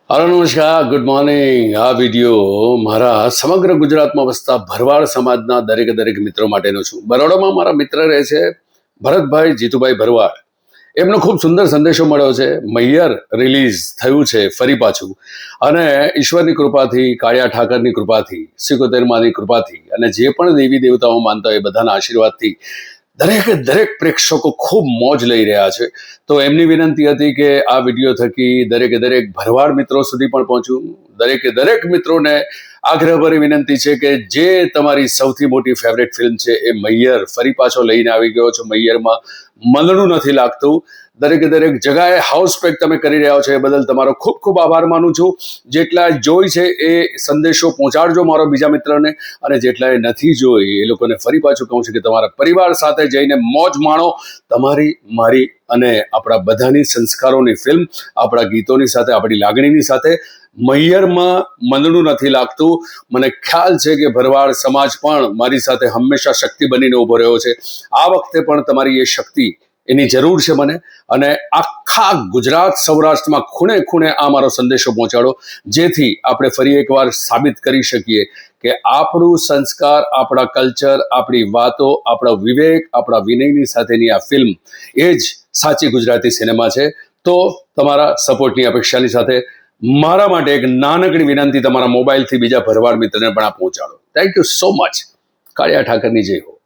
Hello નમસ્કાર, good morning. આ video મારા સમગ્ર ગુજરાતમાં વસતા ભરવાડ સમાજના દરેક મિત્રો માટેનો છું. બરોડામાં મારા મિત્ર રહે છે ભરતભાઈ જીતુભાઈ ભરવાડ. એમનો ખૂબ સુંદર સંદેશો મળ્યો છે. મૈયર રિલીઝ થયું છે ફરી પાછું, અને ઈશ્વરની કૃપાથી, કાળિયા ઠાકરની કૃપાથી, સિકોતેરમાની કૃપાથી અને જે પણ દેવી દેવતાઓ માનતા હોય બધાના આશીર્વાદથી દરેક પ્રેક્ષકો ખૂબ મોજ લઈ રહ્યા છે. તો એમની વિનંતી હતી કે આ વિડીયો થકી દરેક ભરવાડ મિત્રો સુધી પણ પહોંચું. દરેક મિત્રોને આગ્રહભરી વિનંતી છે કે જે તમારી સૌથી મોટી ફેવરેટ ફિલ્મ છે એ મૈયર ફરી પાછો લઈને આવી ગયો છો. મૈયરમાં મનનું નથી લાગતું. દરેક જગાએ હાઉસ પેક તમે કરી રહ્યા છો, એ બદલ તમારો ખૂબ આભાર માનું છું. જેટલા જોઈ છે એ સંદેશો પહોંચાડજો મારો બીજા મિત્રને, અને જેટલાએ નથી જોઈ એ લોકોને ફરી પાછું કહું છું કે તમારા પરિવાર સાથે જઈને મોજ માણો. તમારી, મારી અને આપણા બધાની સંસ્કારોની ફિલ્મ, આપણા ગીતોની સાથે, આપણી લાગણીની સાથે. મૈયરમાં મનનું નથી લાગતું. મને ખ્યાલ છે કે ભરવાડ સમાજ પણ મારી સાથે હંમેશા શક્તિ બનીને ઊભો રહ્યો છે. આ વખતે પણ તમારી એ શક્તિ, એની જરૂર છે મને. અને આખા ગુજરાત, સૌરાષ્ટ્રમાં ખૂણે આ મારો સંદેશો પહોંચાડો, જેથી આપણે ફરી એકવાર સાબિત કરી શકીએ કે આપણું સંસ્કાર, આપણા કલ્ચર, આપણી વાતો, આપણા વિવેક, આપણા વિનયની સાથેની આ ફિલ્મ એ જ સાચી ગુજરાતી સિનેમા છે. તો તમારા સપોર્ટની અપેક્ષાની સાથે મારા માટે એક નાનકડી વિનંતી, તમારા મોબાઈલથી બીજા ભરવાડ મિત્રને પણ આ પહોંચાડો. Thank you so much. કાળિયા ઠાકરની જય હો.